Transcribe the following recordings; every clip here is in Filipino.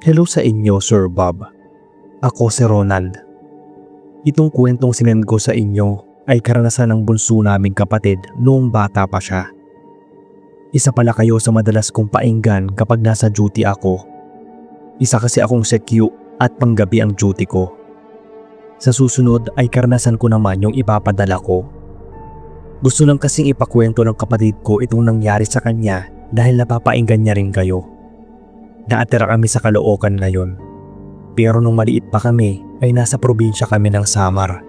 Hello sa inyo, Sir Bob. Ako si Ronald. Itong kwentong sinend ko sa inyo ay karanasan ng bunso naming kapatid noong bata pa siya. Isa pala kayo sa madalas kong painggan kapag nasa duty ako. Isa kasi akong CQ at panggabi ang duty ko. Sa susunod ay karanasan ko naman yung ipapadala ko. Gusto lang kasing ipakwento ng kapatid ko itong nangyari sa kanya dahil napapainggan niya rin kayo. Naatira kami sa Caloocan ngayon. Pero nung maliit pa kami ay nasa probinsya kami ng Samar.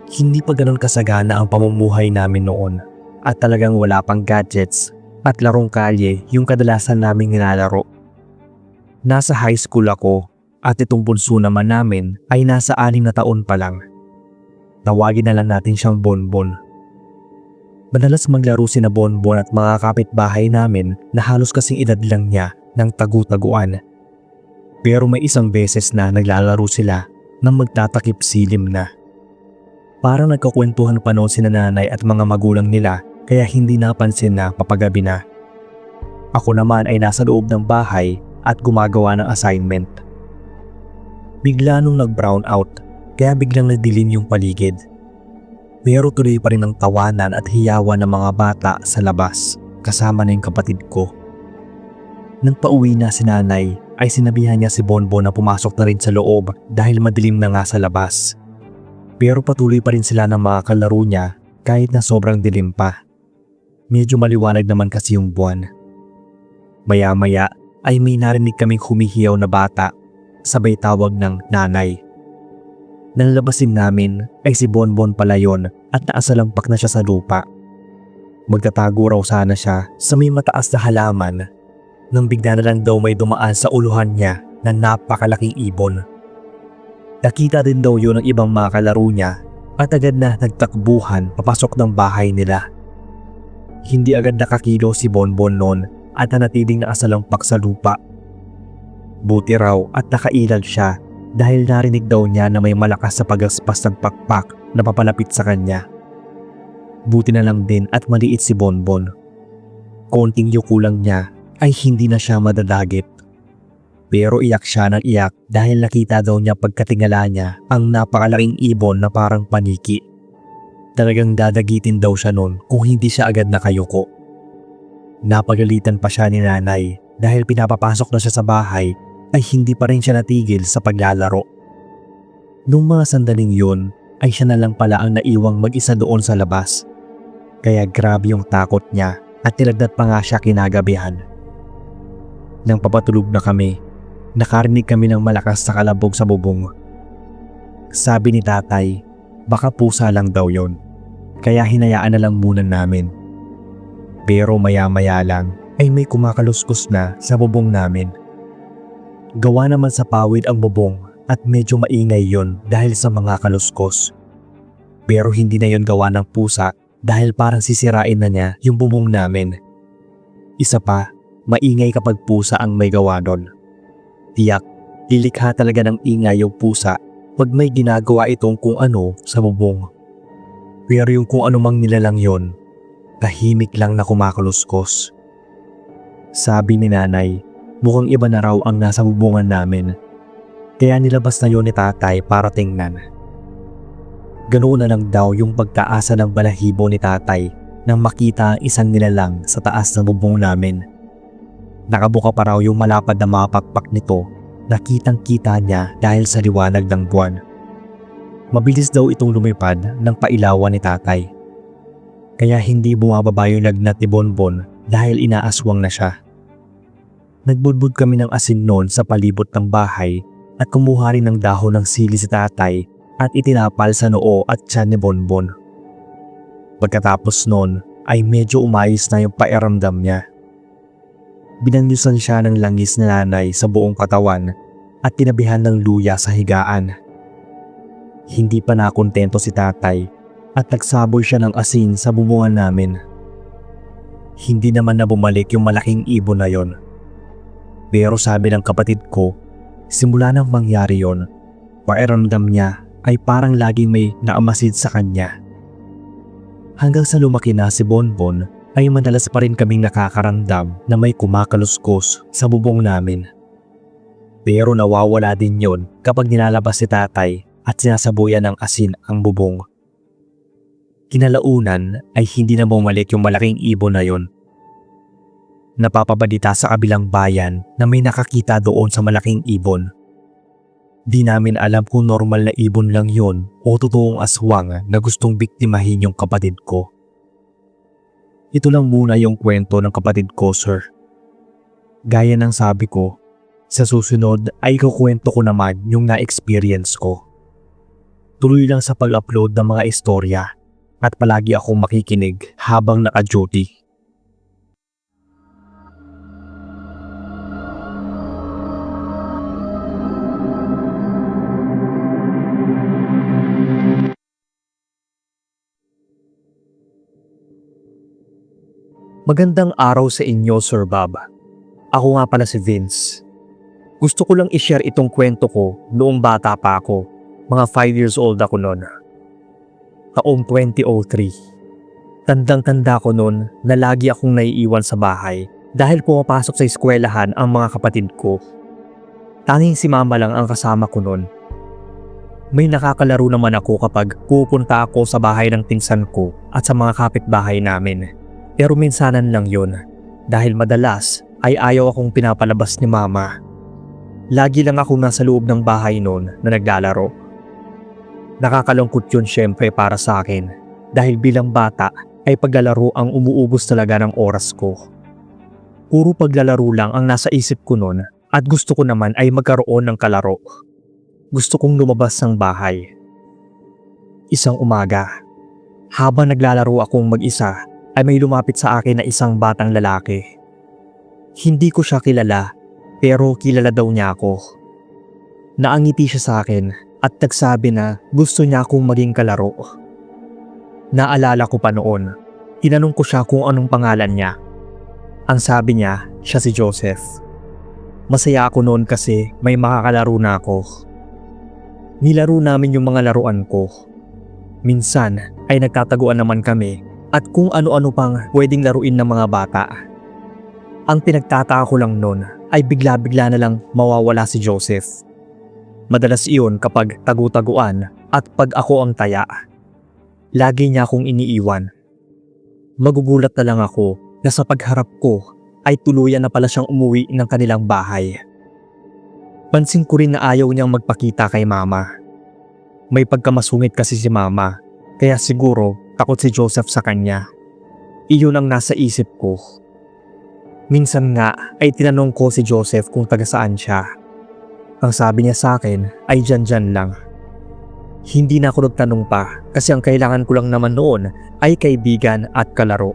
Hindi pa ganun kasagana ang pamumuhay namin noon at talagang wala pang gadgets at larong kalye yung kadalasan naming nilalaro. Nasa high school ako at itong bunso naman namin ay nasa 6 na taon pa lang. Tawagin na lang natin siyang Bonbon. Madalas maglaro sina Bonbon at mga kapitbahay namin na halos kasing edad lang niya ng tagu-taguan. Pero may isang beses na naglalaro sila nang magtatakip silim na. Parang nagkakwentuhan pa noon sina nanay at mga magulang nila kaya hindi napansin na papagabi na. Ako naman ay nasa loob ng bahay at gumagawa ng assignment. Bigla nung nag-brown out kaya biglang nadilim yung paligid. Pero tuloy pa rin ang tawanan at hiyawan ng mga bata sa labas kasama na yung kapatid ko. Nang pauwi na si nanay ay sinabihan niya si Bonbon na pumasok na rin sa loob dahil madilim na nga sa labas. Pero patuloy pa rin sila ng mga kalaro niya kahit na sobrang dilim pa. Medyo maliwanag naman kasi yung buwan. Maya-maya ay may narinig kaming humihiyaw na bata, sabay tawag ng nanay. Nang labasin namin ay si Bonbon pala yon at naasalampak na siya sa lupa. Magtatago raw sana siya sa may mataas na halaman nang bigla na lang daw may dumaan sa uluhan niya na napakalaking ibon. Nakita din daw yun ng ibang mga kalaro niya at agad na nagtakbuhan papasok ng bahay nila. Hindi agad nakakilo si Bonbon noon at nanatiling nakasalampak sa lupa. Buti raw at nakailag siya dahil narinig daw niya na may malakas sa pagaspas ng pakpak na papalapit sa kanya. Buti na lang din at maliit si Bonbon. Konting yuko lang niya ay hindi na siya madadagit. Pero iyak siya ng iyak dahil nakita daw niya pagkatingala niya ang napakalaking ibon na parang paniki. Talagang dadagitin daw siya noon kung hindi siya agad nakayuko. Napagalitan pa siya ni nanay dahil pinapapasok na siya sa bahay ay hindi pa rin siya natigil sa paglalaro. Nung mga sandaling yun ay siya na lang pala ang naiwang mag-isa doon sa labas. Kaya grabe yung takot niya at nilagnat pa nga siya kinagabihan. Nang papatulog na kami, nakarinig kami ng malakas sa kalabog sa bubong. Sabi ni tatay, baka pusa lang daw yon, kaya hinayaan na lang muna namin. Pero maya-maya lang ay may kumakaluskos na sa bubong namin. Gawa naman sa pawid ang bubong at medyo maingay yon dahil sa mga kaluskos. Pero hindi na yon gawa ng pusa dahil parang sisirain na niya yung bubong namin. Isa pa, maingay kapag pusa ang may gawa doon. Tiyak, lilikha talaga ng ingay yung pusa pag may ginagawa itong kung ano sa bubong. Pero yung kung ano mang nilalang yon, tahimik lang na kumakaluskos. Sabi ni nanay, mukhang iba na raw ang nasa bubungan namin. Kaya nilabas na yon ni tatay para tingnan. Ganoon na lang daw yung pagtaasa ng balahibo ni tatay nang makita ang isang nilalang sa taas ng bubong namin. Nakabuka pa raw yung malapad na mga pakpak nito na kitang-kita niya dahil sa liwanag ng buwan. Mabilis daw itong lumipad ng pailawan ni tatay. Kaya hindi bumababa yung lagnat ni Bonbon dahil inaaswang na siya. Nagbudbud kami ng asin noon sa palibot ng bahay at kumuha rin ng dahon ng sili si tatay at itinapal sa noo at tiyan ni Bonbon. Pagkatapos noon ay medyo umayos na yung pairamdam niya. Binanyusan siya ng langis na nanay sa buong katawan at tinabihan ng luya sa higaan. Hindi pa nakontento si tatay at nagsaboy siya ng asin sa bubungan namin. Hindi naman na bumalik yung malaking ibon na yon. Pero sabi ng kapatid ko, simula nang mangyari yon, pakiramdam niya ay parang laging may naamasid sa kanya. Hanggang sa lumaki na si Bonbon ay madalas pa rin kaming nakakaramdam na may kumakaluskos sa bubong namin. Pero nawawala din yon kapag nilalabas si tatay at sinasabuyan ng asin ang bubong. Kinalaunan ay hindi na bumalik yung malaking ibon na yon. Napapabalita sa kabilang bayan na may nakakita doon sa malaking ibon. Di namin alam kung normal na ibon lang yon o totoong aswang na gustong biktimahin yung kapatid ko. Ito lang muna yung kwento ng kapatid ko, sir. Gaya ng sabi ko, sa susunod ay kukwento ko naman yung na-experience ko. Tuloy lang sa pag-upload ng mga istorya at palagi akong makikinig habang naka-duty. Magandang araw sa inyo, Sir Bob. Ako nga pala si Vince. Gusto ko lang i-share itong kwento ko noong bata pa ako. Mga 5 years old ako noon. Taong 2003. Tandang-tanda ko noon na lagi akong naiiwan sa bahay dahil pumapasok sa eskwelahan ang mga kapatid ko. Tanging si mama lang ang kasama ko noon. May nakakalaro naman ako kapag pupunta ako sa bahay ng pinsan ko at sa mga kapitbahay namin. Pero minsanan lang yun dahil madalas ay ayaw akong pinapalabas ni mama. Lagi lang ako nasa loob ng bahay noon na naglalaro. Nakakalungkot yun syempre para sa akin dahil bilang bata ay paglalaro ang umuubos talaga ng oras ko. Puro paglalaro lang ang nasa isip ko noon at gusto ko naman ay magkaroon ng kalaro. Gusto kong lumabas ng bahay. Isang umaga, habang naglalaro akong mag-isa ay may lumapit sa akin na isang batang lalaki. Hindi ko siya kilala pero kilala daw niya ako. Naangiti siya sa akin at nagsabi na gusto niya akong maging kalaro. Naalala ko pa noon, tinanong ko siya kung anong pangalan niya. Ang sabi niya, siya si Joseph. Masaya ako noon kasi may makakalaro na ako. Nilaro namin yung mga laruan ko. Minsan ay nagtataguan naman kami at kung ano-ano pang pwedeng laruin ng mga bata. Ang pinagtataka ko lang noon ay bigla-bigla na lang mawawala si Joseph. Madalas iyon kapag tagu-taguan at pag ako ang taya. Lagi niya akong iniiwan. Magugulat na lang ako na sa pagharap ko ay tuluyan na pala siyang umuwi ng kanilang bahay. Pansin ko rin na ayaw niyang magpakita kay mama. May pagkamasungit kasi si mama, kaya siguro takot si Joseph sa kanya. Iyon ang nasa isip ko. Minsan nga ay tinanong ko si Joseph kung taga saan siya. Ang sabi niya sa akin ay dyan lang. Hindi na ako nagtanong pa kasi ang kailangan ko lang naman noon ay kaibigan at kalaro.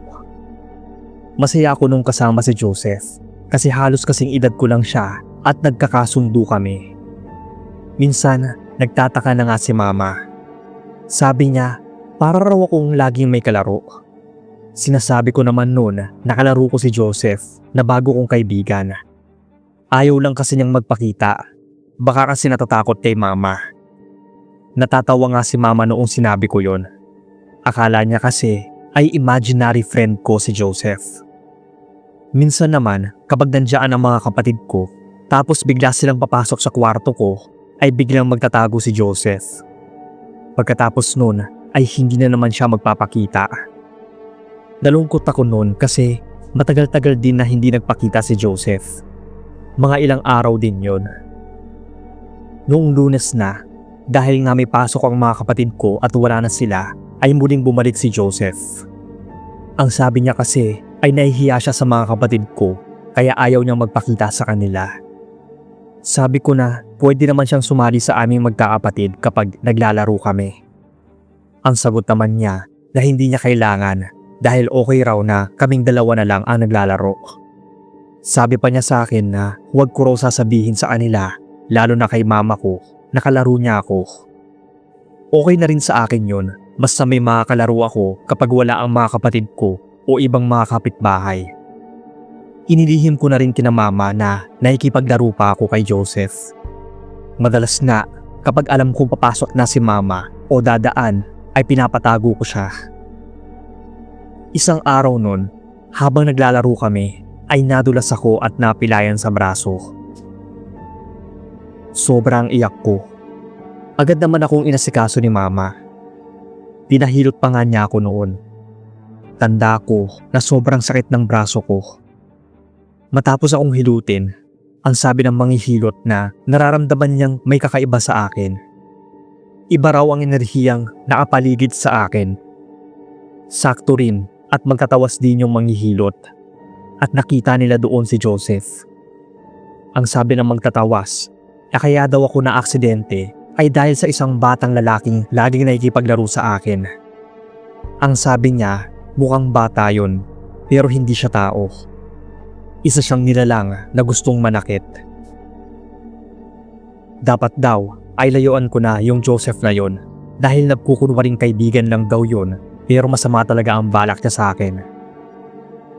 Masaya ako nung kasama si Joseph kasi halos kasing edad ko lang siya at nagkakasundo kami. Minsan nagtataka na nga si mama. Sabi niya para raw akong laging may kalaro. Sinasabi ko naman noon na kalaro ko si Joseph na bago kong kaibigan. Ayaw lang kasi niyang magpakita. Baka kasi natatakot kay mama. Natatawa nga si mama noong sinabi ko yon. Akala niya kasi ay imaginary friend ko si Joseph. Minsan naman kapag nandiyan ang mga kapatid ko tapos bigla silang papasok sa kwarto ko ay biglang magtatago si Joseph. Pagkatapos noon ay hindi na naman siya magpapakita. Nalungkot ako noon kasi matagal-tagal din na hindi nagpakita si Joseph. Mga ilang araw din yon. Noong Lunes na, dahil nga may pasok ang mga kapatid ko at wala na sila, ay muling bumalik si Joseph. Ang sabi niya kasi ay nahihiya siya sa mga kapatid ko kaya ayaw niyang magpakita sa kanila. Sabi ko na pwede naman siyang sumali sa aming magkakapatid kapag naglalaro kami. Ang sagot naman niya na hindi niya kailangan dahil okay raw na kaming dalawa na lang ang naglalaro. Sabi pa niya sa akin na huwag ko raw sasabihin sa kanila, lalo na kay mama ko, nakalaro niya ako. Okay na rin sa akin yun, basta may makakalaro ako kapag wala ang mga kapatid ko o ibang mga kapitbahay. Inilihim ko na rin kina mama na nakikipaglaro pa ako kay Joseph. Madalas nga, kapag alam kong papasok na si mama o dadaan, ay pinapatago ko siya. Isang araw nun, habang naglalaro kami, ay nadulas ako at napilayan sa braso. Sobrang iyak ko. Agad naman akong inasikaso ni mama. Pinahilot pa nga niya ako noon. Tanda ko na sobrang sakit ng braso ko. Matapos akong hilutin, ang sabi ng manghihilot na nararamdaman niyang may kakaiba sa akin. Iba raw ang enerhiyang nakapaligid sa akin. Sakto rin at magkatawas din yung manghihilot. At nakita nila doon si Joseph. Ang sabi ng magtatawas, kaya daw ako na aksidente ay dahil sa isang batang lalaking laging nakikipaglaro sa akin. Ang sabi niya, mukhang bata yun, pero hindi siya tao. Isa siyang nilalang na gustong manakit. Dapat daw ay layuan ko na yung Joseph na yon dahil nagkukunwaring kaibigan lang daw yun, pero masama talaga ang balak niya sa akin.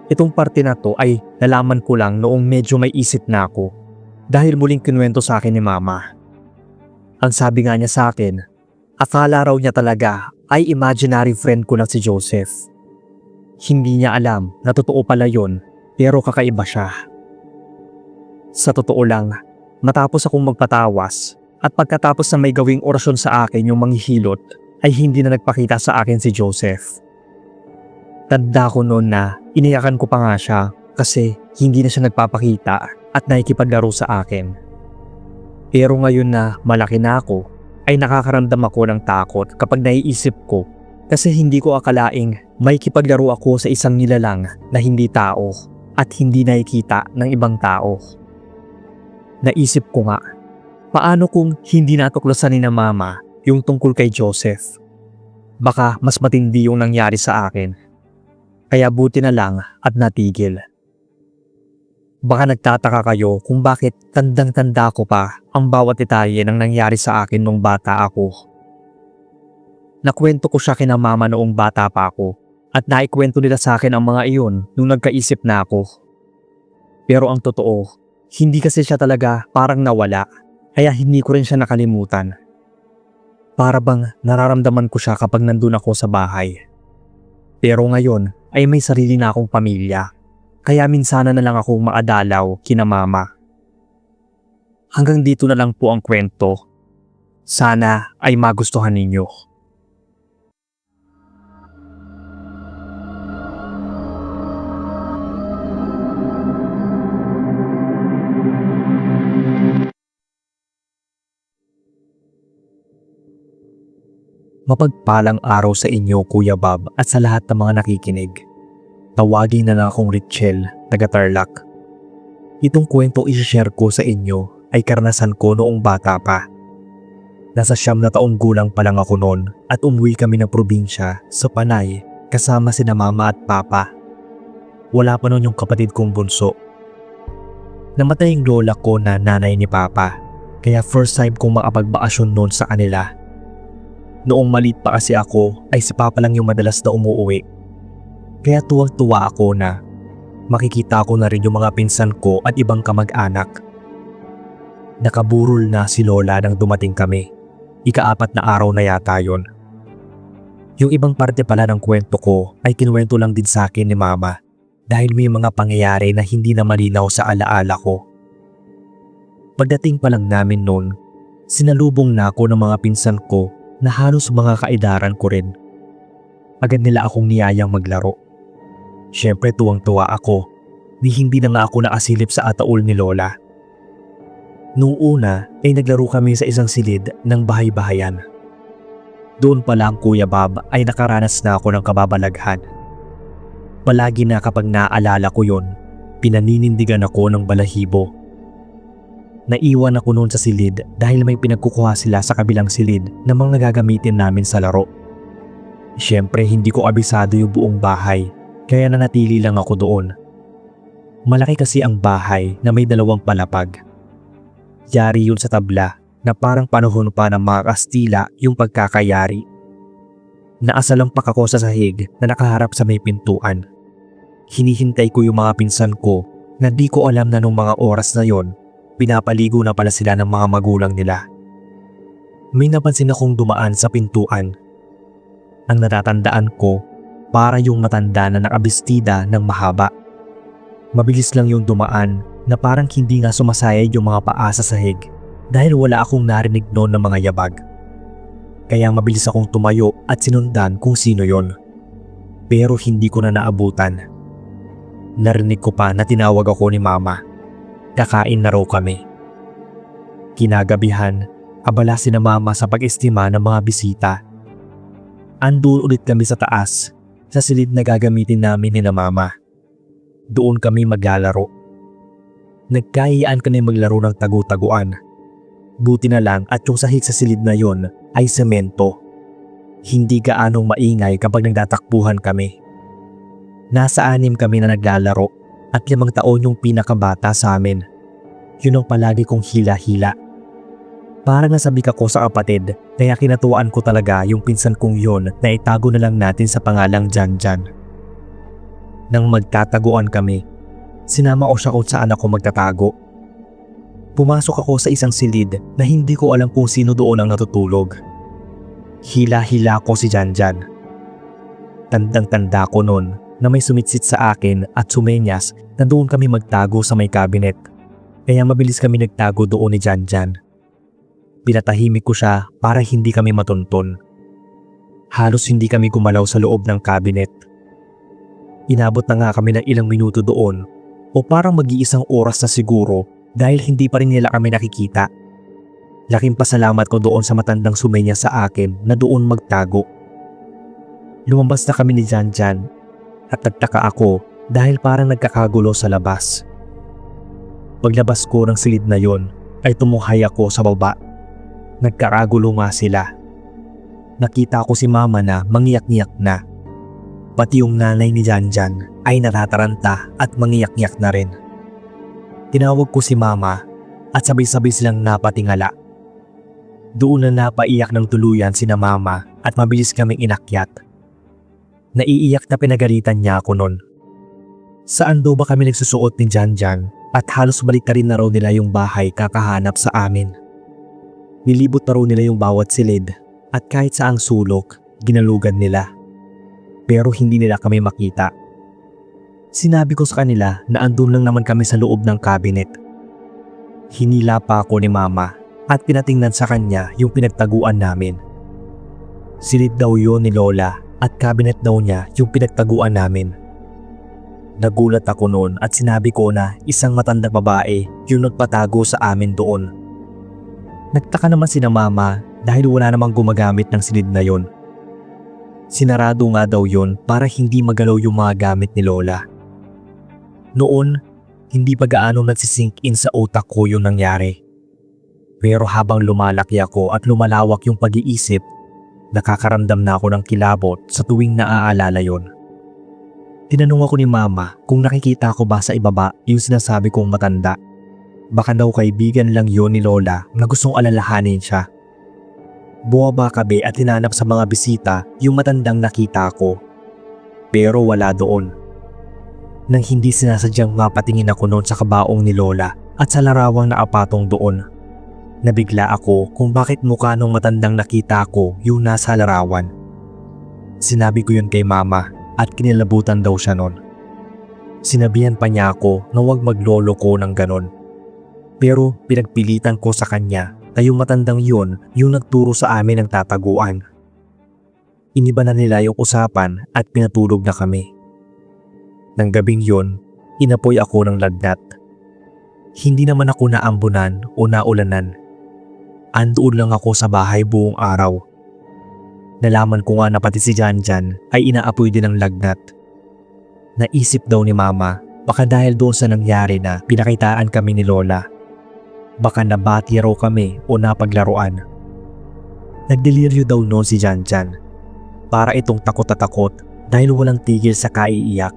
Itong parte na to ay nalaman ko lang noong medyo may isip na ako dahil muling kinuwento sa akin ni mama. Ang sabi nga niya sa akin, akala raw niya talaga ay imaginary friend ko na si Joseph. Hindi niya alam na totoo pala yon, pero kakaiba siya. Sa totoo lang, matapos akong magpatawas at pagkatapos na may gawing orasyon sa akin yung manghihilot, ay hindi na nagpakita sa akin si Joseph. Tanda ko noon na iniyakan ko pa nga siya kasi hindi na siya nagpapakita at nakikipaglaro sa akin. Pero ngayon na malaki na ako, ay nakakaramdam ako ng takot kapag naiisip ko kasi hindi ko akalaing may kipaglaro ako sa isang nilalang na hindi tao at hindi nakikita ng ibang tao. Naisip ko nga, paano kung hindi natuklasan ni na mama yung tungkol kay Joseph? Baka mas matindi yung nangyari sa akin. Kaya buti na lang at natigil. Baka nagtataka kayo kung bakit tandang-tanda ko pa ang bawat detalye ng nangyari sa akin nung bata ako. Nakwento ko siya kina mama noong bata pa ako at naikwento nila sa akin ang mga iyon nung nagkaisip na ako. Pero ang totoo, hindi kasi siya talaga parang nawala, kaya hindi ko rin siya nakalimutan. Para bang nararamdaman ko siya kapag nandun ako sa bahay. Pero ngayon ay may sarili na akong pamilya. Kaya minsana na lang akong maadalaw kina mama. Hanggang dito na lang po ang kwento. Sana ay magustuhan ninyo. Mapagpalang araw sa inyo, Kuya Bob, at sa lahat ng mga nakikinig. Tawagin na lang akong Richel, taga-Tarlac. Itong kwento i-share ko sa inyo ay karanasan ko noong bata pa. Nasa 9 na taong gulang pa lang ako noon at umuwi kami ng probinsya sa Panay kasama sina mama at papa. Wala pa noon yung kapatid kong bunso. Namatay yung lola ko na nanay ni papa, kaya first time kong makapagbakasyon noon sa kanila. Noong maliit pa kasi ako ay si papa lang yung madalas na umuwi. Kaya tuwang-tuwa ako na makikita ko na rin yung mga pinsan ko at ibang kamag-anak. Nakaburol na si lola nang dumating kami. Ika-4 na araw na yata yon. Yung ibang parte pala ng kwento ko ay kinuwento lang din sa akin ni mama dahil may mga pangyayari na hindi na malinaw sa alaala ko. Pagdating pa lang namin noon, sinalubong na ako ng mga pinsan ko na halos mga kaedaran ko rin. Agad nila akong niyayang maglaro. Siyempre tuwang-tuwa ako, hindi na nga ako nakasilip sa ataol ni lola. Noong una ay naglaro kami sa isang silid ng bahay-bahayan. Doon pa lang, Kuya Bob, ay nakaranas na ako ng kababalaghan. Palagi na kapag naaalala ko yon, pinaninindigan ako ng balahibo. Naiwan ako noon sa silid dahil may pinagkukuha sila sa kabilang silid na mga gagamitin namin sa laro. Siyempre hindi ko abisado yung buong bahay, kaya nanatili lang ako doon. Malaki kasi ang bahay na may 2 palapag. Yari yun sa tabla na parang panahon pa ng mga Kastila yung pagkakayari. Naasalampak ako sa sahig na nakaharap sa may pintuan. Hinihintay ko yung mga pinsan ko na di ko alam na nung mga oras na yon, pinapaligo na pala sila ng mga magulang nila. May napansin akong dumaan sa pintuan. Ang natatandaan ko, para yung matanda na nakabestida ng mahaba. Mabilis lang yung dumaan na parang hindi nga sumasayad yung mga paa sa sahig dahil wala akong narinig noon ng mga yabag. Kaya mabilis akong tumayo at sinundan kung sino yon. Pero hindi ko na naabutan. Narinig ko pa na tinawag ako ni Mama. Kakain na raw kami. Kinagabihan, abala si na Mama sa pag-estima ng mga bisita. Andun ulit kami sa taas, sa silid na gagamitin namin ni na Mama. Doon kami maglalaro. Nagkahiyaan kami maglaro ng tagu-taguan. Buti na lang at yung sahig sa silid na yon ay semento. Hindi gaanong maingay kapag nagtatakbuhan kami. Nasa 6 kami na naglalaro at 5 taon yung pinakabata sa amin. Yun ang palagi kong hila-hila. Parang nasabik ako sa kapatid, kaya kinatuwaan ko talaga yung pinsan kong yon na itago na lang natin sa pangalang Janjan. Nang magtataguan kami, sinama ko siya kung saan ako magtatago. Pumasok ako sa isang silid na hindi ko alam kung sino doon ang natutulog. Hila-hila ko si Janjan. Tandang-tanda ko noon na may sumitsit sa akin at sumenyas na doon kami magtago sa may cabinet. Kaya mabilis kami nagtago doon ni Janjan. Pinatahimik ko siya para hindi kami matuntun. Halos hindi kami gumalaw sa loob ng cabinet. Inabot na nga kami ng ilang minuto doon o parang mag-iisang oras na siguro dahil hindi pa rin nila kami nakikita. Laking pasalamat ko doon sa matandang sumenya sa akin na doon magtago. Lumabas na kami ni Janjan at nagtaka ako dahil parang nagkakagulo sa labas. Paglabas ko ng silid na yon ay tumuhay ako sa baba. Nagkakagulo nga sila. Nakita ko si Mama na mangiyak-ngiyak na. Pati yung nanay ni Janjan ay natataranta at mangiyak-ngiyak na rin. Tinawag ko si Mama at sabay-sabay silang napatingala. Doon na napaiyak ng tuluyan si na Mama at mabilis kaming inakyat. Naiiyak na pinagalitan niya ako nun. Saan daw ba kami nagsusuot ni Janjan at halos balik na rin na raw nila yung bahay kakahanap sa amin. Nilibot na raw nila yung bawat silid at kahit saang sulok, ginalugan nila. Pero hindi nila kami makita. Sinabi ko sa kanila na andun lang naman kami sa loob ng cabinet. Hinila pa ako ni Mama at pinatingnan sa kanya yung pinagtaguan namin. Silid daw yun ni Lola at cabinet daw niya yung pinagtaguan namin. Nagulat ako noon at sinabi ko na isang matandang babae yung nagpatago sa amin doon. Nagtaka naman si na Mama dahil wala namang gumagamit ng silid na yon. Sinarado nga daw yon para hindi magalaw yung mga gamit ni Lola. Noon, hindi pa gaano nagsisink in sa utak ko yung nangyari. Pero habang lumalaki ako at lumalawak yung pag-iisip, nakakaramdam na ako ng kilabot sa tuwing naaalala yon. Tinanong ako ni Mama kung nakikita ko ba sa ibaba yung sinasabi kong matanda. Baka daw kaibigan lang yon ni Lola na gustong alalahanin siya. Bumaba kami at hinanap sa mga bisita yung matandang nakita ko. Pero wala doon. Nang hindi sinasadyang mapatingin ako noon sa kabaong ni Lola at sa larawang naapatong doon. Nabigla ako kung bakit mukha nung matandang nakita ko yung nasa larawan. Sinabi ko yun kay Mama at kinilabutan daw siya noon. Sinabihan pa niya ako na huwag maglolo ko ng ganon. Pero pinagpilitan ko sa kanya na yung matandang yun yung nagturo sa amin ng tataguan. Iniba na nila yung usapan at pinatulog na kami. Nang gabing yun, inapoy ako ng lagnat. Hindi naman ako naambunan o naulanan. Andoon lang ako sa bahay buong araw. Nalaman ko nga na pati si Janjan ay inaapoy din ng lagnat. Naisip daw ni Mama, baka dahil doon sa nangyari na pinakitaan kami ni Lola. Baka nabati raw kami o napaglaruan. Nagdeliryo daw noon si Janjan. Para itong takot na takot dahil walang tigil sa kaiiyak.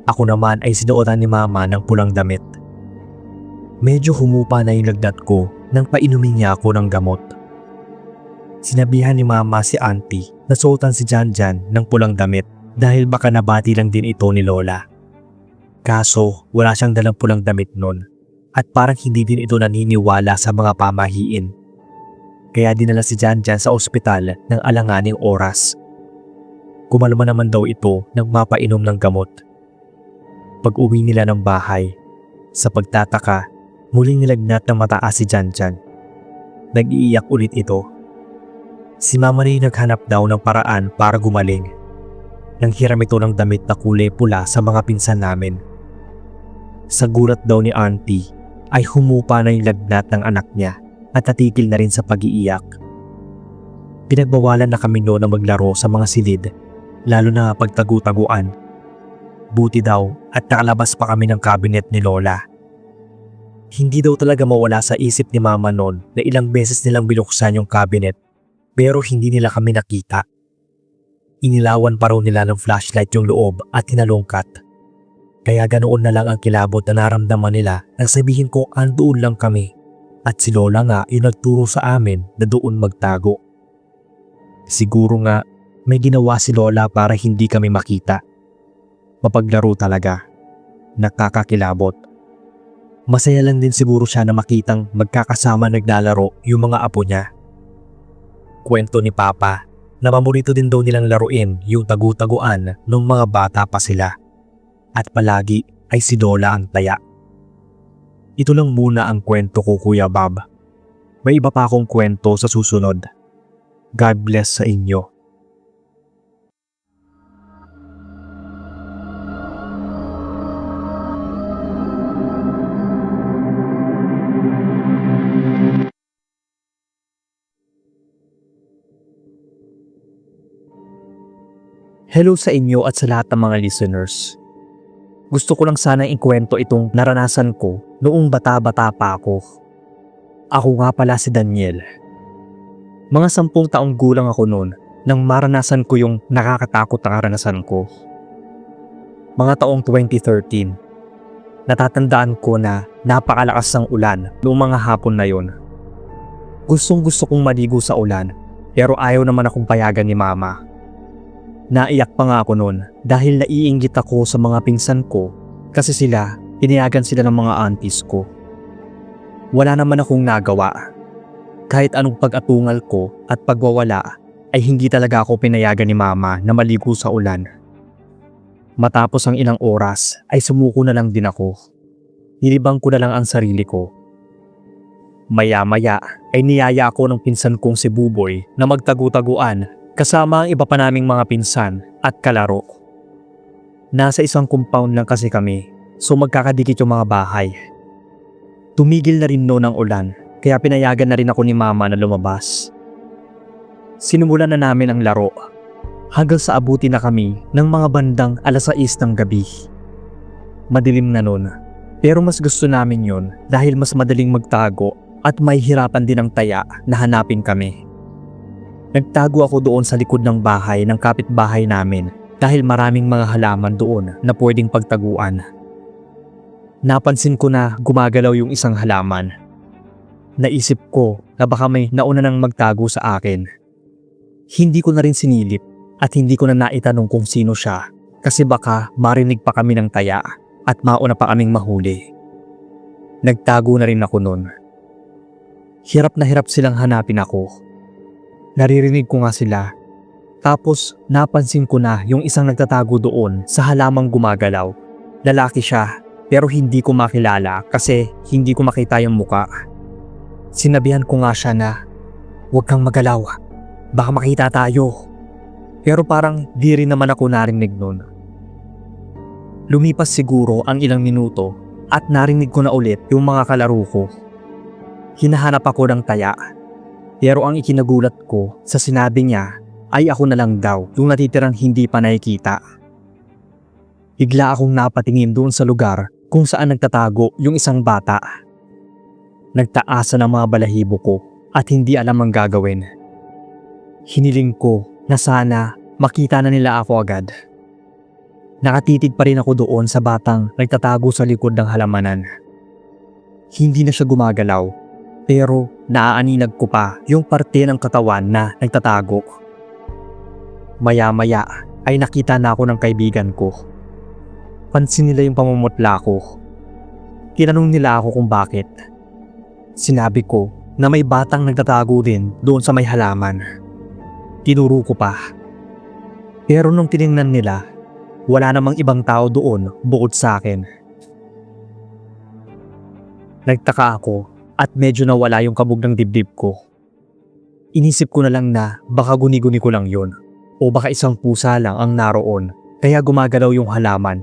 Ako naman ay sinuotan ni Mama ng pulang damit. Medyo humupa na yung lagnat ko nang painumin niya ako ng gamot. Sinabihan ni Mama si Auntie na suotan si Janjan ng pulang damit dahil baka nabati lang din ito ni Lola. Kaso wala siyang dalang pulang damit nun. At parang hindi din ito naniniwala sa mga pamahiin. Kaya dinala si Janjan sa ospital ng alanganing oras. Kumalma naman daw ito nang mapainom ng gamot. Pag uwi nila ng bahay, sa pagtataka, Muling nilagnat ng mataas si Janjan. Nag-iiyak ulit ito. Si Mama Ray naghanap daw ng paraan para gumaling. Nang hiram ito ng damit na kulay pula sa mga pinsan namin. Sa gulat daw ni Auntie ay humupa na yung lagnat ng anak niya at natigil na rin sa pag-iiyak. Pinagbawalan na kami noon na maglaro sa mga silid, lalo na pagtagu-taguan. Buti daw at nakalabas pa kami ng cabinet ni Lola. Hindi daw talaga mawala sa isip ni Mama noon na ilang beses nilang binuksan yung cabinet pero hindi nila kami nakita. Inilawan pa raw nila ng flashlight yung loob at tinalungkat. Kaya ganoon na lang ang kilabot na naramdaman nila nang sabihin ko andoon lang kami at si Lola nga yung nagturo sa amin na doon magtago. Siguro nga may ginawa si Lola para hindi kami makita. Mapaglaro talaga. Nakakakilabot. Masaya lang din siguro siya na makitang magkakasama naglalaro yung mga apo niya. Kwento ni Papa na paborito din daw nilang laruin yung tagu-taguan nung mga bata pa sila. At palagi ay si Lola ang taya. Ito lang muna ang kwento ko, Kuya Bob. May iba pa akong kwento sa susunod. God bless sa inyo. Hello sa inyo at sa lahat ng mga listeners. Gusto ko lang sana ikwento itong naranasan ko noong bata-bata pa ako. Ako nga pala si Daniel. Mga 10 taong gulang ako noon nang maranasan ko yung nakakatakot na karanasan ko. Mga taong 2013. Natatandaan ko na napakalakas ng ulan noong mga hapon na yon. Gustong gusto kong maligo sa ulan pero ayaw naman akong payagan ni Mama. Naiyak pa nga ako noon dahil naiinggit ako sa mga pinsan ko kasi pinayagan sila ng mga aunties ko. Wala naman akong nagawa. Kahit anong pag-atungal ko at pagwawala ay hindi talaga ako pinayagan ni Mama na maligo sa ulan. Matapos ang ilang oras ay sumuko na lang din ako. Nilibang ko na lang ang sarili ko. Maya-maya ay niyaya ako ng pinsan kong si Buboy na magtagu-taguan kasama ang iba pa naming mga pinsan at kalaro. Nasa isang compound lang kasi kami, so magkakadikit yung mga bahay. Tumigil na rin noon ang ulan, kaya pinayagan na rin ako ni Mama na lumabas. Sinumulan na namin ang laro, hanggang sa abuti na kami ng mga bandang 6:00 ng gabi. Madilim na noon, pero mas gusto namin yon dahil mas madaling magtago at may hirapan din ang taya na hanapin kami. Nagtago ako doon sa likod ng bahay ng kapitbahay namin dahil maraming mga halaman doon na pwedeng pagtaguan. Napansin ko na gumagalaw yung isang halaman. Naisip ko na baka may nauna nang magtago sa akin. Hindi ko na rin sinilip at hindi ko na naitanong kung sino siya kasi baka marinig pa kami ng taya at mauna pa kaming mahuli. Nagtago na rin ako noon. Hirap na hirap silang hanapin ako. Naririnig ko nga sila. Tapos napansin ko na yung isang nagtatago doon sa halamang gumagalaw. Lalaki siya pero hindi ko makilala kasi hindi ko makita yung muka. Sinabihan ko nga siya na, "Huwag kang magalaw, baka makita tayo." Pero parang di rin naman ako narinig nun. Lumipas siguro ang ilang minuto at narinig ko na ulit yung mga kalaro ko. Hinahanap ako ng taya. Pero ang ikinagulat ko sa sinabi niya ay ako na lang daw yung natitirang hindi pa nakikita. Bigla akong napatingin doon sa lugar kung saan nagtatago yung isang bata. Nagtaasan ang mga balahibo ko at hindi alam ang gagawin. Hiniling ko na sana makita na nila ako agad. Nakatitig pa rin ako doon sa batang nagtatago sa likod ng halamanan. Hindi na siya gumagalaw. Pero naaaninag ko pa yung parte ng katawan na nagtatago. Maya-maya ay nakita na ako ng kaibigan ko. Pansin nila yung pamumutla ko. Tinanong nila ako kung bakit. Sinabi ko na may batang nagtatago din doon sa may halaman. Tinuro ko pa. Pero nung tiningnan nila, wala namang ibang tao doon bukod sa akin. Nagtaka ako at medyo nawala yung kabog ng dibdib ko. Inisip ko na lang na baka guni-guni ko lang yun o baka isang pusa lang ang naroon kaya gumagalaw yung halaman.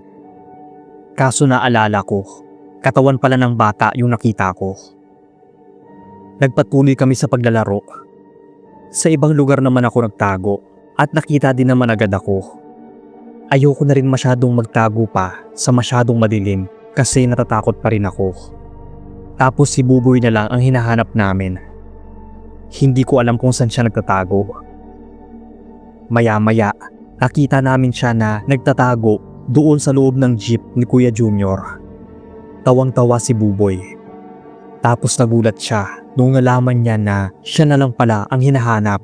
Kaso naalala ko, katawan pala ng bata yung nakita ko. Nagpatuloy kami sa paglalaro. Sa ibang lugar naman ako nagtago at nakita din naman agad ako. Ayoko na rin masyadong magtago pa sa masyadong madilim kasi natatakot pa rin ako. Tapos si Buboy na lang ang hinahanap namin. Hindi ko alam kung saan siya nagtatago. Maya-maya, nakita namin siya na nagtatago doon sa loob ng jeep ni Kuya Junior. Tawang-tawa si Buboy. Tapos nagulat siya nung nalaman niya na siya na lang pala ang hinahanap.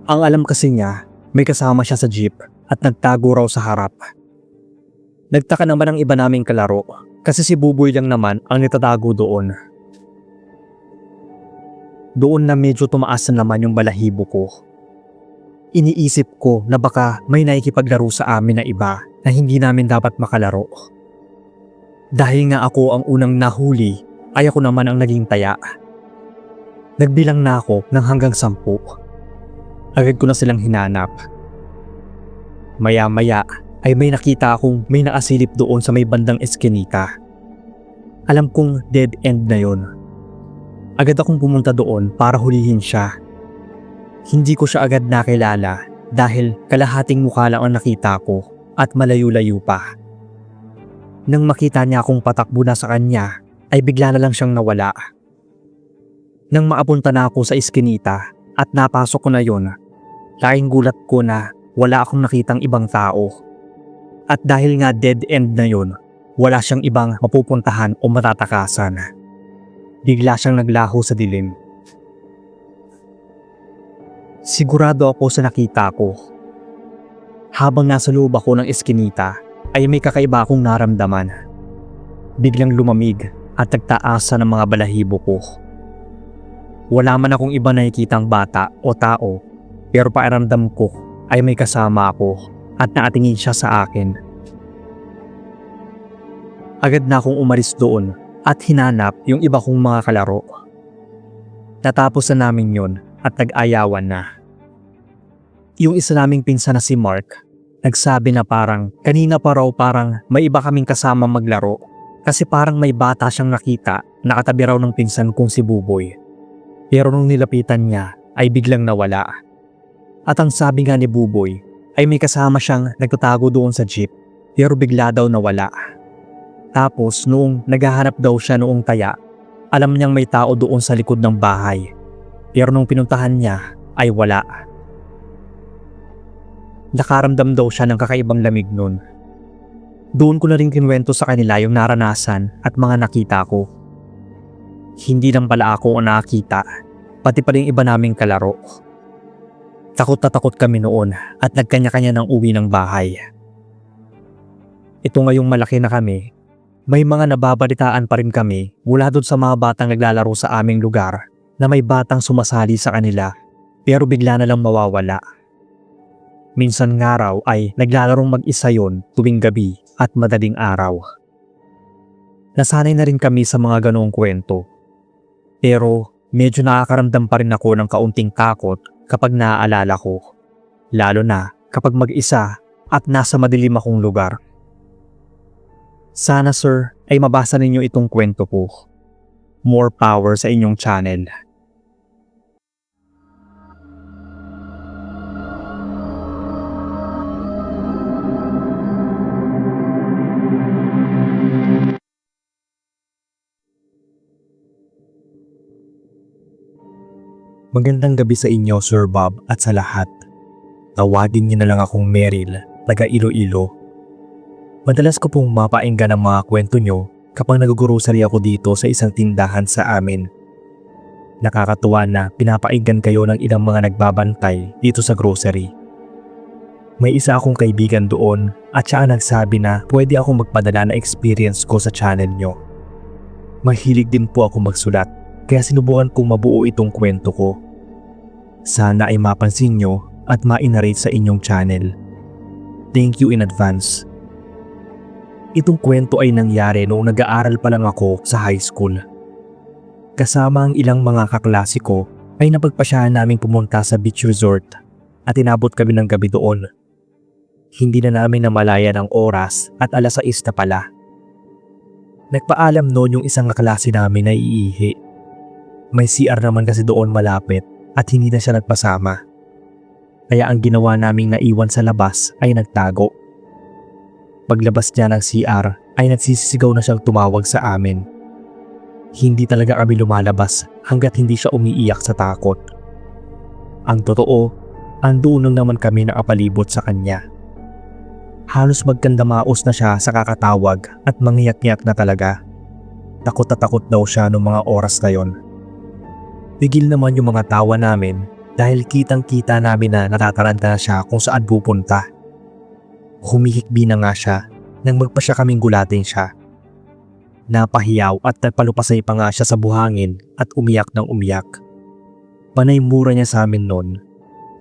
Ang alam kasi niya, may kasama siya sa jeep at nagtago raw sa harap. Nagtaka naman ang iba naming kalaro kasi si Buboy lang naman ang nagtatago doon. Doon na medyo tumaas na naman yung balahibo ko. Iniisip ko na baka may nakikipaglaro sa amin na iba na hindi namin dapat makalaro. Dahil nga ako ang unang nahuli, ay ako naman ang naging taya. Nagbilang na ako ng hanggang 10. Agad ko na silang hinanap. Maya-maya ay may nakita akong may nakasilip doon sa may bandang eskinita. Alam kong dead end na yon. Agad akong pumunta doon para hulihin siya. Hindi ko siya agad nakilala dahil kalahating mukha lang ang nakita ko at malayo-layo pa. Nang makita niya akong patakbo na sa kanya, ay bigla na lang siyang nawala. Nang maapunta na ako sa eskinita at napasok ko na yon, laking gulat ko na wala akong nakitang ibang tao. At dahil nga dead end na yon, wala siyang ibang mapupuntahan o matatakasan. Bigla siyang naglaho sa dilim. Sigurado ako sa nakita ko. Habang nasa loob ako ng eskinita, ay may kakaiba akong naramdaman. Biglang lumamig at nagtaasa ng mga balahibo ko. Wala man akong iba nakikitang bata o tao, pero pakiramdam ko ay may kasama ako at nakatingin siya sa akin. Agad na akong umalis doon at hinanap yung iba kong mga kalaro. Natapos na namin yon at nag-ayawan na. Yung isa naming pinsan na si Mark, nagsabi na parang kanina pa raw parang may iba kaming kasama maglaro kasi parang may bata siyang nakita na katabi raw ng pinsan kong si Buboy. Pero nung nilapitan niya ay biglang nawala. At ang sabi nga ni Buboy ay may kasama siyang nagtatago doon sa jeep pero bigla daw nawala. Tapos noong naghahanap daw siya noong taya, alam niyang may tao doon sa likod ng bahay. Pero nung pinuntahan niya ay wala. Nakaramdam daw siya ng kakaibang lamig nun. Doon ko na rin kinwento sa kanila yung naranasan at mga nakita ko. Hindi lang pala ako ang nakakita, pati pa rin iba naming kalaro. Takot na takot kami noon at nagkanya-kanya ng uwi ng bahay. Ito ngayong malaki na kami, may mga nababalitaan pa rin kami mula doon sa mga batang naglalaro sa aming lugar na may batang sumasali sa kanila pero bigla na lang mawawala. Minsan nga raw ay naglalarong mag-isa yon tuwing gabi at madaling araw. Nasanay na rin kami sa mga ganoong kwento. Pero medyo nakakaramdam pa rin ako ng kaunting takot kapag naaalala ko. Lalo na kapag mag-isa at nasa madilim akong lugar. Sana sir ay mabasa ninyo itong kwento ko. More power sa inyong channel. Magandang gabi sa inyo Sir Bob at sa lahat. Tawagin niyo na lang akong Meryl, taga Iloilo. Madalas ko pong mapainggan ang mga kwento nyo kapag nag-grocery ako dito sa isang tindahan sa amin. Nakakatuwa na pinapainggan kayo ng ilang mga nagbabantay dito sa grocery. May isa akong kaibigan doon at siya nagsabi na pwede akong magpadala na experience ko sa channel nyo. Mahilig din po ako magsulat kaya sinubukan kong mabuo itong kwento ko. Sana ay mapansin nyo at ma-narrate sa inyong channel. Thank you in advance. Itong kwento ay nangyari noong nag-aaral pa lang ako sa high school. Kasama ang ilang mga kaklase ko ay napagpasyahan naming pumunta sa beach resort at inabot kami ng gabi doon. Hindi na namin namalayan ang oras at 6:00 na pala. Nagpaalam noon yung isang kaklase namin na iihi. May CR naman kasi doon malapit at hindi na siya nagpasama. Kaya ang ginawa naming naiwan sa labas ay nagtago. Paglabas niya ng CR ay nagsisisigaw na siyang tumawag sa amin. Hindi talaga kami lumalabas hanggat hindi siya umiiyak sa takot. Ang totoo, andoon lang naman kami nakapalibot sa kanya. Halos magkandamaos na siya sa kakatawag at mangiyak-ngiyak na talaga. Takot na takot daw siya noong mga oras na yon. Pigil naman yung mga tawa namin dahil kitang-kita namin na natataranta na siya kung saan pupunta. Humihikbi na nga siya nang magpa siya kaming gulatin siya. Napahiyaw at nagpalupasay pa nga siya sa buhangin at umiyak ng umiyak. Panay mura niya sa amin noon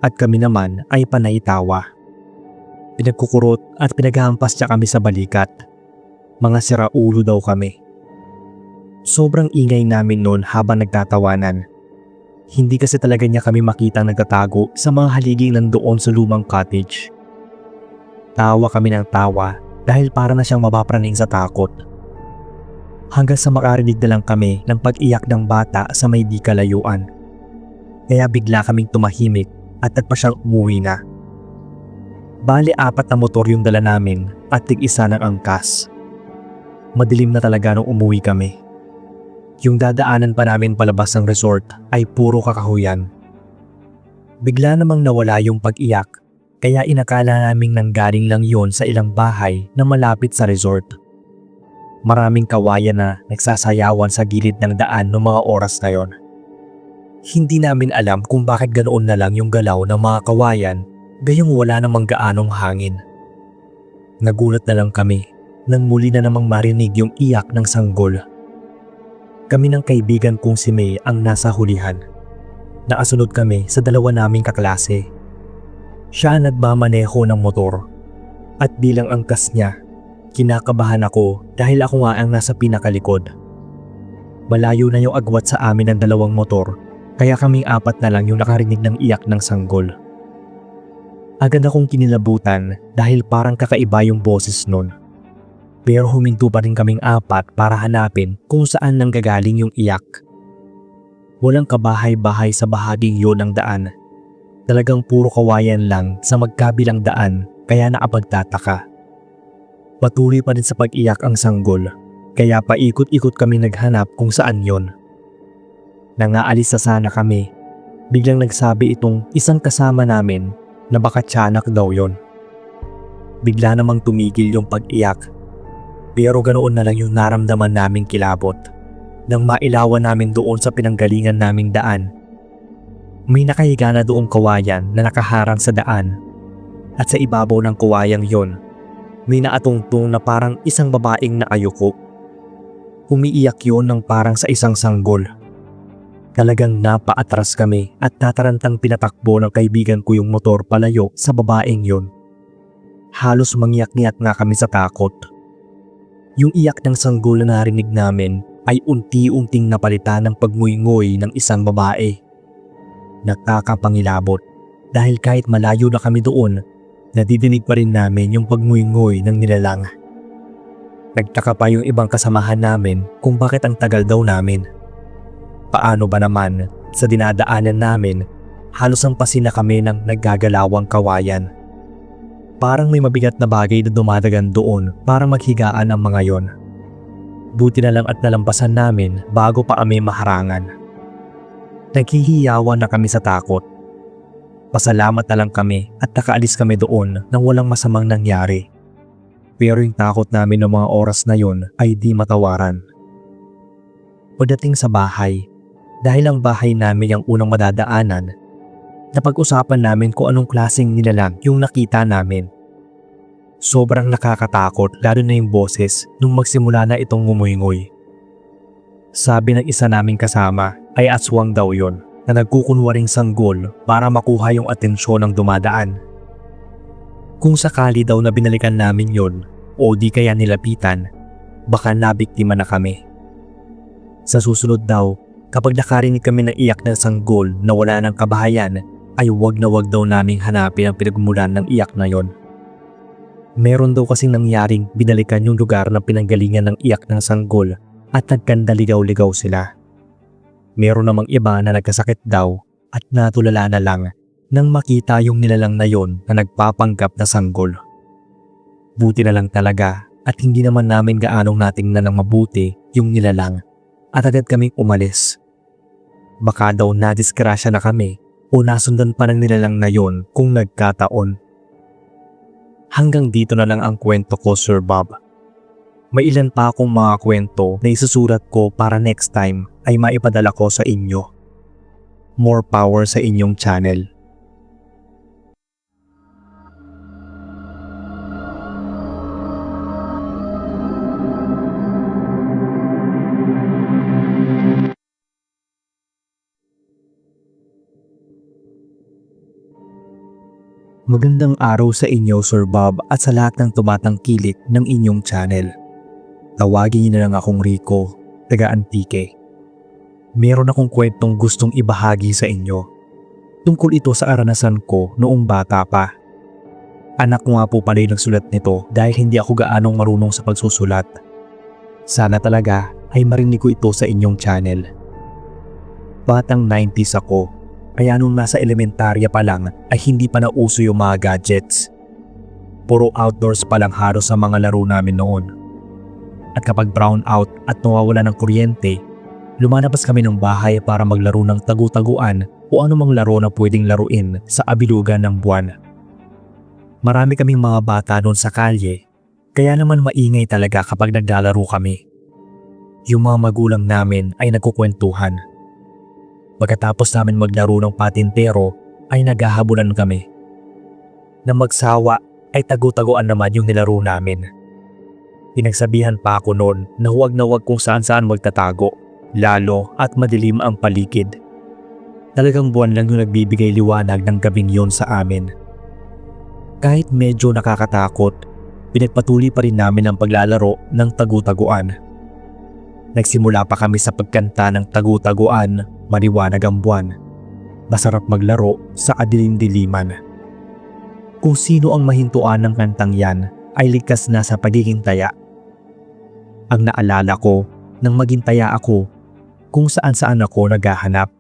at kami naman ay panay tawa. Pinagkukurot at pinaghampas niya kami sa balikat. Mga siraulo daw kami. Sobrang ingay namin noon habang nagtatawanan. Hindi kasi talaga niya kami makitang nagtatago sa mga haliging nandoon sa lumang cottage. Tawa kami ng tawa dahil para na siyang mapapraning sa takot. Hanggang sa makarinig na lang kami ng pag-iyak ng bata sa may di kalayuan. Kaya bigla kaming tumahimik at nagpa siyang umuwi na. Bali 4 na motor yung dala namin at tig-isa ng angkas. Madilim na talaga nung umuwi kami. Yung dadaanan pa namin palabas ng resort ay puro kakahuyan. Bigla namang nawala yung pag-iyak kaya inakala naming nanggaling lang yon sa ilang bahay na malapit sa resort. Maraming kawayan na nagsasayawan sa gilid ng daan noong mga oras na yon. Hindi namin alam kung bakit ganoon na lang yung galaw ng mga kawayan gayong wala namang gaanong hangin. Nagulat na lang kami nang muli na namang marinig yung iyak ng sanggol. Kami ng kaibigan kong si May ang nasa hulihan. Nakasunod kami sa dalawa naming kaklase. Siya ang nagmamaneho ng motor at bilang angkas niya, kinakabahan ako dahil ako nga ang nasa pinakalikod. Malayo na yung agwat sa amin ng dalawang motor kaya kaming 4 na lang yung nakarinig ng iyak ng sanggol. Agad akong kinilabutan dahil parang kakaiba yung boses nun. Pero huminto pa rin kaming 4 para hanapin kung saan nanggagaling yung iyak. Walang kabahay-bahay sa bahaging yon ng daan. Talagang puro kawayan lang sa magkabilang daan kaya nakapagtataka. Patuloy pa rin sa pag-iyak ang sanggol, kaya paikot-ikot kami naghanap kung saan yon. Nangaalis na sana kami, biglang nagsabi itong isang kasama namin na baka tiyanak daw yon. Bigla namang tumigil yung pag-iyak, pero ganoon na lang yung naramdaman naming kilabot. Nang mailawan namin doon sa pinanggalingan naming daan, may nakahiga na doong kawayan na nakaharang sa daan at sa ibabaw ng kawayang yon, may naatungtong na parang isang babaeng naayuko. Umiiyak yun ng parang sa isang sanggol. Talagang napaatras kami at tatarantang pinatakbo ng kaibigan ko yung motor palayo sa babaeng yun. Halos mangyak-ngyak nga kami sa takot. Yung iyak ng sanggol na narinig namin ay unti-unting napalitan ng pagnguynggoy ng isang babae. Nakakapangilabot dahil kahit malayo na kami doon, nadidinig pa rin namin yung pagnguynggoy ng nilalang. Nagtaka pa yung ibang kasamahan namin kung bakit ang tagal daw namin. Paano ba naman sa dinadaanan namin, halos ang pasin na kami ng naggagalawang kawayan. Parang may mabigat na bagay na dumadagan doon para maghigaan ang mga yon. Buti na lang at nalampasan namin bago pa kami maharangan. Naghihiyawan na kami sa takot. Pasalamat na lang kami at nakaalis kami doon nang walang masamang nangyari. Pero yung takot namin ng mga oras na yon ay di matawaran. Pagdating sa bahay, dahil ang bahay namin yung unang madadaanan, napag-usapan namin kung anong klaseng nilalang yung nakita namin. Sobrang nakakatakot lalo na yung boses nung magsimula na itong ngumungoy. Sabi ng isa naming kasama ay aswang daw yon na nagkukunwaring sanggol para makuha yung atensyon ng dumadaan. Kung sakali daw na binalikan namin yon, o di kaya nilapitan, baka nabiktima na kami. Sa susunod daw, kapag nakarinig kami ng iyak ng sanggol na wala ng kabahayan, ay wag na wag daw naming hanapin ang pinagmulan ng iyak na yon. Meron daw kasing nangyaring binalikan yung lugar na pinanggalingan ng iyak ng sanggol at nagkandaligaw-ligaw sila. Meron namang iba na nagkasakit daw at natulala na lang nang makita yung nilalang na yon na nagpapanggap na sanggol. Buti na lang talaga at hindi naman namin gaanong natingnan ng mabuti yung nilalang at agad kaming umalis. Baka daw nadisgrasya na kami o nasundan pa ng nilalang na yon kung nagkataon. Hanggang dito na lang ang kwento ko, Sir Bob. May ilan pa akong mga kwento na isusulat ko para next time ay maipadala ko sa inyo. More power sa inyong channel. Magandang araw sa inyo, Sir Bob, at sa lahat ng tumatangkilik ng inyong channel. Tawagin niyo na lang akong Rico, taga-Antique. Meron akong kwentong gustong ibahagi sa inyo. Tungkol ito sa aranasan ko noong bata pa. Anak ko nga po pala yung nagsulat nito dahil hindi ako gaanong marunong sa pagsusulat. Sana talaga ay marinig ko ito sa inyong channel. Batang 90s ako. Kaya nung nasa elementarya pa lang ay hindi pa nauso yung mga gadgets. Puro outdoors pa lang halos sa mga laro namin noon. At kapag brown out at nawawala ng kuryente, lumalabas kami ng bahay para maglaro ng tagu-taguan o anumang laro na pwedeng laruin sa abilugan ng buwan. Marami kaming mga bata noon sa kalye, kaya naman maingay talaga kapag naglalaro kami. Yung mga magulang namin ay nagkukwentuhan. Pagkatapos namin maglaro ng patintero ay naghahabulan kami. Na magsawa ay tagu-taguan naman yung nilaro namin. Pinagsabihan pa ako noon na huwag kung saan magtatago, lalo at madilim ang paligid. Talagang buwan lang yung nagbibigay liwanag ng gabing yon sa amin. Kahit medyo nakakatakot, pinagpatuloy pa rin namin ang paglalaro ng tagu-taguan. Nagsimula pa kami sa pagkanta ng tagu-taguan, maliwanag ang buwan. Masarap maglaro sa kadilim-diliman. Kung sino ang mahintuan ng kantang yan ay ligtas na sa pagiging taya. Ang naalala ko nang maging taya ako kung saan ako naghahanap.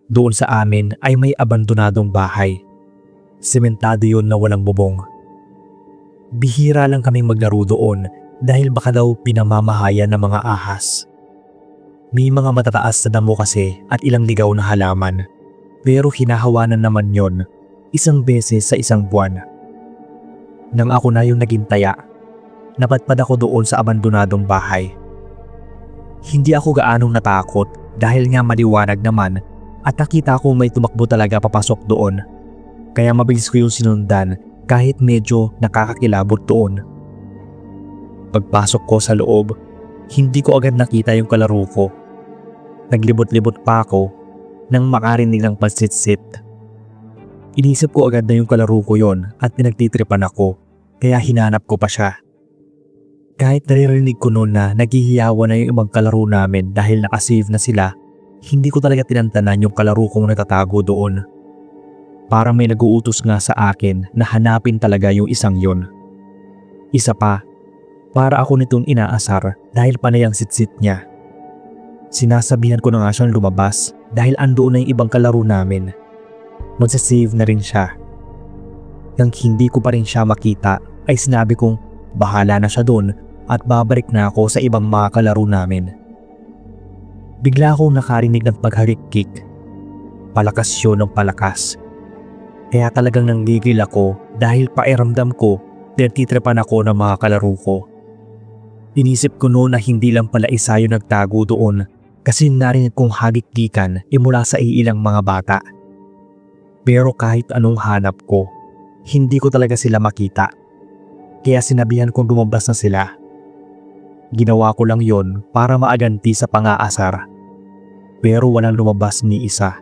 Doon sa amin ay may abandonadong bahay. Sementado yun na walang bubong. Bihira lang kaming maglaro doon dahil baka daw pinamamahayan ng mga ahas. May mga matataas na damo kasi at ilang ligaw na halaman. Pero hinahawanan naman yon isang beses sa isang buwan. Nang ako na yung naging taya, napadpad ako doon sa abandonadong bahay. Hindi ako gaanong natakot dahil nga maliwanag naman at nakita ko may tumakbo talaga papasok doon. Kaya mabilis ko yung sinundan kahit medyo nakakakilabot doon. Pagpasok ko sa loob, hindi ko agad nakita yung kalaro ko. Naglibot-libot pa ako nang makarinig ng pansitsit. Inisip ko agad na yung kalaro ko yon at pinagtitripan ako, kaya hinanap ko pa siya. Kahit naririnig ko noon na naghihiyawan na yung ibang kalaro namin dahil nakasave na sila, hindi ko talaga tinantanan yung kalaro kong natatago doon. Parang may nag-uutos nga sa akin na hanapin talaga yung isang yon. Isa pa, para ako nitong inaasar dahil panay ang sitsit niya. Sinasabihan ko na nga siyang lumabas dahil andoon na yung ibang kalaro namin. Magsasave na rin siya. Nang hindi ko pa rin siya makita ay sinabi kong bahala na siya doon at babalik na ako sa ibang mga kalaro namin. Bigla akong nakarinig ng pagharikik. Palakas yun ng palakas. Kaya talagang nanggigil ako dahil pakiramdam ko pinagtitripan ako ng mga kalaro ko. Inisip ko noon na hindi lang pala isa yung nagtago doon kasi narinig kong hagik-gikan mula sa iilang mga bata. Pero kahit anong hanap ko, hindi ko talaga sila makita. Kaya sinabihan kong lumabas na sila. Ginawa ko lang yon para maaganti sa pangaasar. Pero walang lumabas ni isa.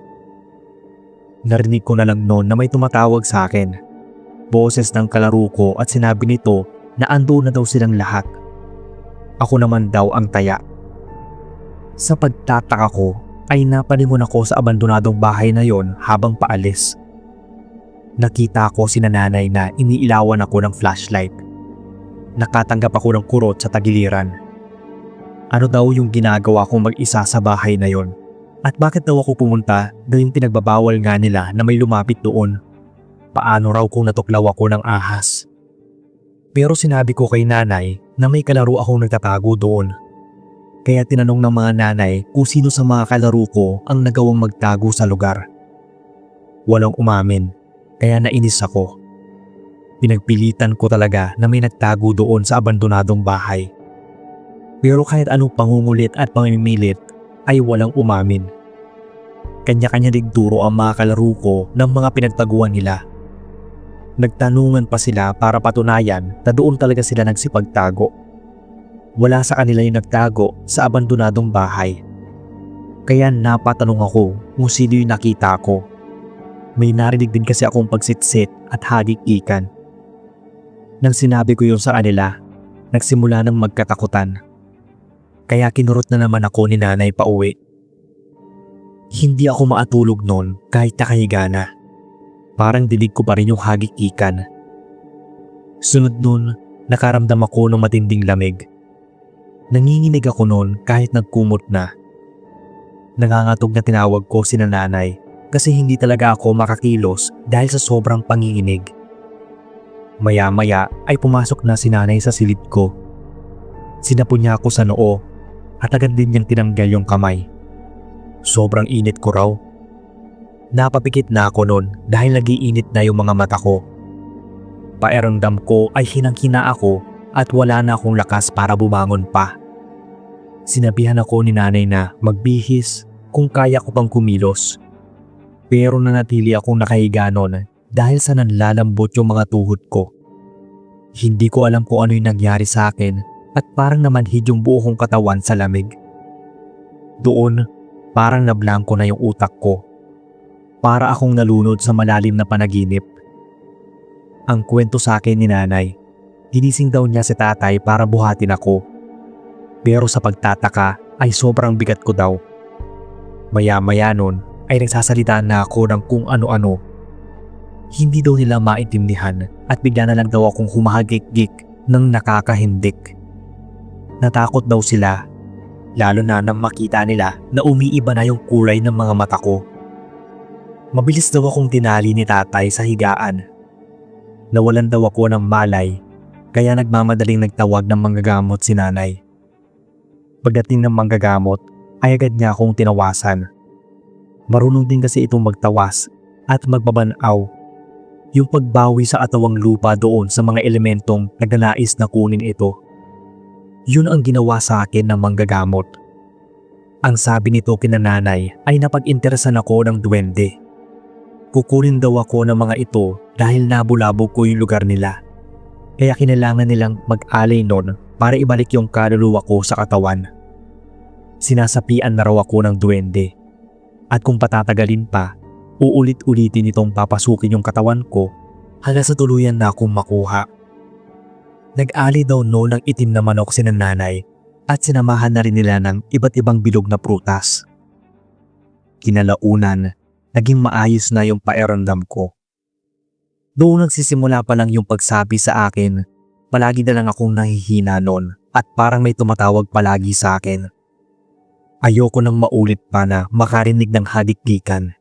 Narinig ko na lang noon na may tumatawag sa akin. Boses ng kalaro ko at sinabi nito na andoon na daw silang lahat. Ako naman daw ang taya. Sa pagtataka ko ay napalingon ako sa abandonadong bahay na yon habang paalis. Nakita ko si nanay na iniilawan ako ng flashlight. Nakatanggap ako ng kurot sa tagiliran. Ano daw yung ginagawa kong mag-isa sa bahay na yon? At bakit daw ako pumunta gayong pinagbabawal nga nila na may lumapit doon? Paano raw kung natuklaw ako ng ahas? Pero sinabi ko kay nanay na may kalaro akong nagtatago doon. Kaya tinanong ng mga nanay kung sino sa mga kalaro ko ang nagawang magtago sa lugar. Walang umamin, kaya nainis ako. Pinagpilitan ko talaga na may nagtago doon sa abandonadong bahay. Pero kahit anong pangungulit at pamimilit ay walang umamin. Kanya-kanya digturo ang mga kalaro ko ng mga pinagtaguan nila. Nagtanungan pa sila para patunayan na doon talaga sila nagsipagtago. Wala sa kanila yung nagtago sa abandonadong bahay. Kaya napatanong ako kung sino yung nakita ko. May narinig din kasi akong pagsitsit at hagik-ikan. Nang sinabi ko yun sa kanila, nagsimula ng magkatakutan. Kaya kinurot na naman ako ni nanay pauwi. Hindi ako maatulog noon kahit nakahiga na. Parang dinig ko pa rin yung hagik-ikan. Sunod noon, nakaramdam ako ng matinding lamig. Nanginginig ako noon kahit nagkumot na. Nangangatog na tinawag ko si nanay kasi hindi talaga ako makakilos dahil sa sobrang panginginig. Maya-maya ay pumasok na si nanay sa silid ko. Sinapon niya ako sa noo at agad din niyang tinanggal yung kamay. Sobrang init ko raw. Napapikit na ako noon dahil nagiinit na yung mga mata ko. Pakiramdam ko ay hinang-hina ako at wala na akong lakas para bumangon pa. Sinabihan ako ni nanay na magbihis kung kaya ko pang kumilos. Pero nanatili akong nakahiga noon dahil sa nanlalambot yung mga tuhod ko. Hindi ko alam kung ano yung nangyari sa akin at parang namanhid yung buo kong katawan sa lamig. Doon, parang nablangko na yung utak ko. Para akong nalunod sa malalim na panaginip. Ang kwento sa akin ni nanay, ginising daw niya si tatay para buhatin ako. Pero sa pagtataka ay sobrang bigat ko daw. Maya-maya nun ay nagsasalita na ako ng kung ano-ano. Hindi daw nila maintindihan at bigla na lang daw akong humahagik-gik ng nakakahindik. Natakot daw sila, lalo na nang makita nila na umiiba na yung kulay ng mga mata ko. Mabilis daw akong tinali ni tatay sa higaan. Nawalan daw ako ng malay, kaya nagmamadaling nagtawag ng manggagamot si nanay. Pagdating ng manggagamot ay agad niya akong tinawasan. Marunong din kasi itong magtawas at magbabanaw. Yung pagbawi sa atawang lupa doon sa mga elementong nagnanais na kunin ito. Yun ang ginawa sa akin ng manggagamot. Ang sabi nito kina nanay ay napag-interesan ako ng duwende. Kukunin daw ako ng mga ito dahil nabulabog ko yung lugar nila. Kaya kinailangan nilang mag-alay nun para ibalik yung kaluluwa ko sa katawan. Sinasapian na raw ako ng duwende. At kung patatagalin pa, uulit-ulitin itong papasukin yung katawan ko hanggang sa tuluyan na akong makuha. Nag-ali daw noon ng itim na manok si nanay at sinamahan na rin nila ng iba't ibang bilog na prutas. Kinalaunan, naging maayos na yung pakiramdam ko. Doon nagsisimula pa lang yung pagsabi sa akin, palagi na lang akong nahihina noon at parang may tumatawag palagi sa akin. Ayoko nang maulit pa na makarinig ng hagik-gikan.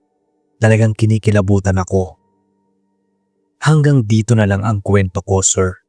Talagang kinikilabutan ako. Hanggang dito na lang ang kwento ko, sir.